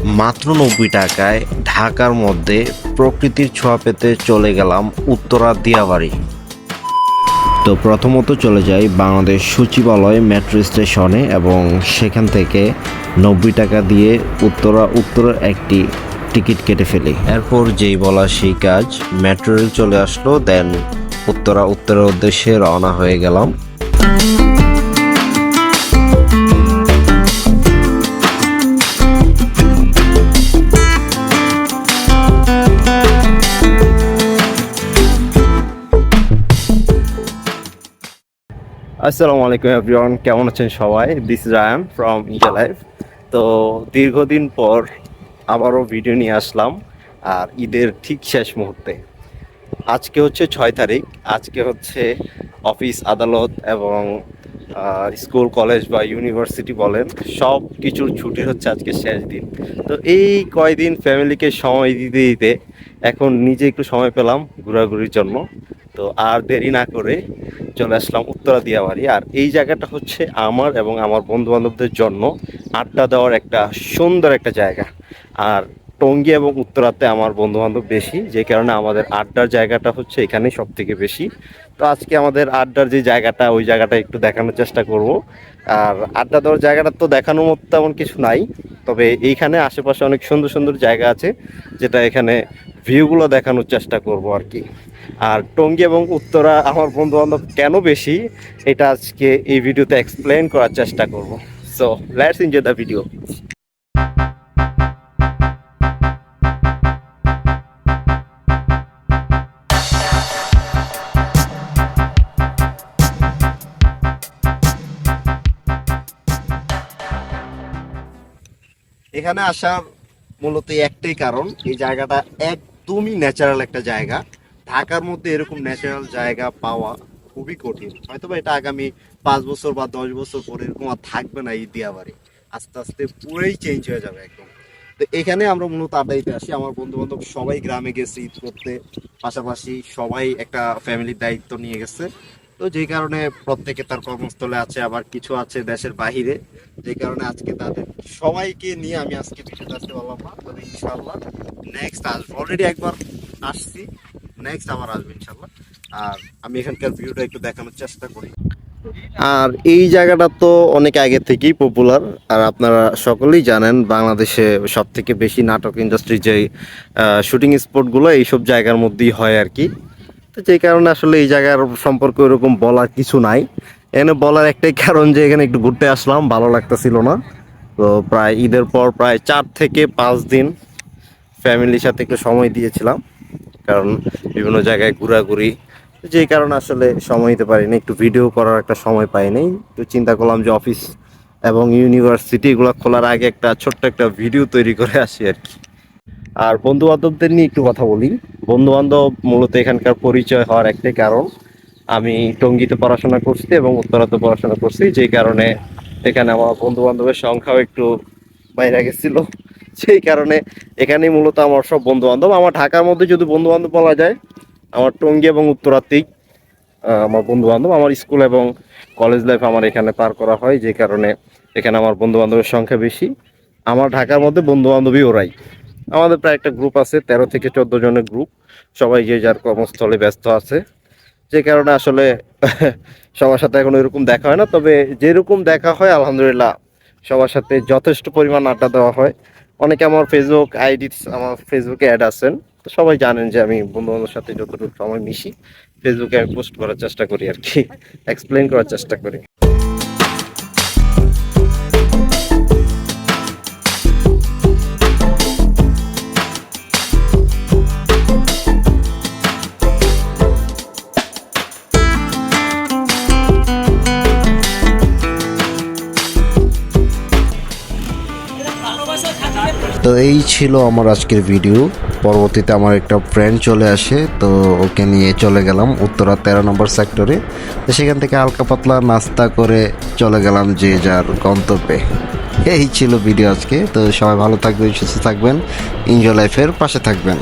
মাত্র 90 টাকায় ঢাকার মধ্যে প্রকৃতির ছোঁয়া পেতে চলে গেলাম উত্তরা দিয়াবাড়ি। তো প্রথমত চলে যাই বাংলাদেশ সচিবালয় মেট্রো স্টেশনে এবং সেখান থেকে 90 টাকা দিয়ে উত্তরার একটি টিকিট কেটে ফেলি। এরপর যেই বলা সেই কাজ, মেট্রো রেল চলে আসলো, দেন উত্তরার উদ্দেশ্যে রওনা হয়ে গেলাম। আসসালামু আলাইকুম এভরিওয়ান, কেমন আছেন সবাই? This is Ryan from India life. তো দীর্ঘদিন পর আবারও ভিডিও নিয়ে আসলাম, আর ঈদের ঠিক শেষ মুহূর্তে। আজকে হচ্ছে 6 তারিখ। আজকে হচ্ছে অফিস আদালত এবং স্কুল কলেজ বা ইউনিভার্সিটি বলেন, সব কিছুর ছুটির হচ্ছে আজকে শেষ দিন। তো এই কয়দিন ফ্যামিলিকে সময় দিতে দিতে এখন নিজে একটু সময় পেলাম ঘোরাঘুরির জন্য। তো আর দেরি না করে চলে আসলাম উত্তরা দিয়াবাড়ি। আর এই জায়গাটা হচ্ছে আমার এবং আমার বন্ধু বান্ধবদের জন্য আড্ডা দেওয়ার একটা সুন্দর একটা জায়গা। আর টঙ্গী এবং উত্তরাতে আমার বন্ধু বান্ধব বেশি, যে কারণে আমাদের আড্ডার জায়গাটা হচ্ছে এখানেই সব থেকে বেশি। তো আজকে আমাদের আড্ডার যে জায়গাটা, ওই জায়গাটা একটু দেখানোর চেষ্টা করব। আর আড্ডা দেওয়ার জায়গাটা তো দেখানোর মতো তেমন কিছু নাই, তবে এইখানে আশেপাশে অনেক সুন্দর সুন্দর জায়গা আছে, যেটা এখানে ভিউগুলো দেখানোর চেষ্টা করব আর কি। আর টঙ্গী এবং উত্তরা আমার বন্ধু বান্ধব কেন বেশি, এটা আজকে এই ভিডিওতে এক্সপ্লেন করার চেষ্টা করব। So let's enjoy the video. এখানে আসার মূলত একটাই কারণ, এই জায়গাটা একদমই ন্যাচারাল একটা জায়গা। ঢাকার মধ্যে এরকম ন্যাচারাল জায়গা পাওয়া খুবই কঠিন। হয়তো বা এটা আগামী 5 বছর বা 10 বছর পরে এরকম আর থাকবে না। এই দিয়াবাড়ি আস্তে আস্তে পুরোই চেঞ্জ হয়ে যাবে একদম। তো এখানে আমরা মূলত আড্ডা দিতে আসি। আমার বন্ধু বান্ধব সবাই গ্রামে গেছে ঈদ করতে, পাশাপাশি সবাই একটা ফ্যামিলির দায়িত্ব নিয়ে গেছে। তো যেই কারণে প্রত্যেকে তার কর্মস্থলে আছে, আবার কিছু আছে দেশের বাহিরে। যে কারণে আজকে তাদের সবাইকে নিয়ে আমি আজকে ভিডিওতে আসতে পারলাম না। তবে ইনশাআল্লাহ নেক্সট আসবো, অলরেডি একবার আসছি, নেক্সট আবার আসবো ইনশাআল্লাহ। আর আমি এখানকার ভিউটা একটু দেখানোর চেষ্টা করি। আর এই জায়গাটা তো অনেক আগে থেকেই পপুলার। আর আপনারা সকলেই জানেন বাংলাদেশে সব থেকে বেশি নাটক ইন্ডাস্ট্রির যে শুটিং স্পটগুলো এইসব জায়গার মধ্যেই হয় আর কি। তো যেই কারণে আসলে এই জায়গার সম্পর্কে ওরকম বলার কিছু নাই। এখানে বলার একটাই কারণ যে এখানে একটু ঘুরতে আসলাম, ভালো লাগতেছিল না। তো প্রায় ঈদের পর প্রায় 4 থেকে 5 দিন ফ্যামিলির সাথে একটু সময় দিয়েছিলাম, কারণ বিভিন্ন জায়গায় ঘোরাঘুরি। যেই কারণে আসলে সময় দিতে পারিনি, একটু ভিডিও করার একটা সময় পাইনি। তো চিন্তা করলাম যে অফিস এবং ইউনিভার্সিটি এগুলো খোলার আগে একটা ছোট্ট একটা ভিডিও তৈরি করে আসি আর কি। আর বন্ধু বান্ধবদের নিয়ে একটু কথা বলি। বন্ধু বান্ধব মূলত এখানকার পরিচয় হওয়ার একটাই কারণ, আমি টঙ্গীতে পড়াশোনা করছি এবং উত্তরাতে পড়াশোনা করছি, যেই কারণে এখানে আমার বন্ধু বান্ধবের সংখ্যাও একটু বাইরে গেছিল। সেই কারণে এখানেই মূলত আমার সব বন্ধু বান্ধব। আমার ঢাকার মধ্যে যদি বন্ধু বান্ধব বলা যায়, আমার টঙ্গী এবং উত্তরাতেই আমার বন্ধু বান্ধব। আমার স্কুল এবং কলেজ লাইফ আমার এখানে পার করা হয়, যে কারণে এখানে আমার বন্ধু বান্ধবের সংখ্যা বেশি। আমার ঢাকার মধ্যে বন্ধু বান্ধবী ওরাই। আমাদের প্রায় একটা গ্রুপ আছে, 13 থেকে 14 জনের গ্রুপ। সবাই যে যার কর্মস্থলে ব্যস্ত আছে, যে কারণে আসলে সবার সাথে এখন এরকম দেখা হয় না। তবে যেরকম দেখা হয় আলহামদুলিল্লাহ সবার সাথে যথেষ্ট পরিমাণ আড্ডা দেওয়া হয়। অনেকে আমার আমার ফেসবুকে অ্যাড আছেন। তো সবাই জানেন যে আমি বন্ধু বান্ধবের সাথে যতটুকু সময় মিশি ফেসবুকে আমি পোস্ট করার চেষ্টা করি আর কি, এক্সপ্লেন করার চেষ্টা করি। তো এই ছিল আমার আজকের ভিডিও। পরবর্তীতে আমার একটা ফ্রেন্ড চলে আসে, তো ওকে নিয়ে চলে গেলাম উত্তরা 13 নম্বর সেক্টরে। তো সেখান থেকে হালকা পাতলা নাস্তা করে চলে গেলাম যে যার গন্তব্যে। এই ছিল ভিডিও আজকে। তো সবাই ভালো থাকবেন, সুস্থ থাকবেন, এনজয় লাইফের পাশে থাকবেন।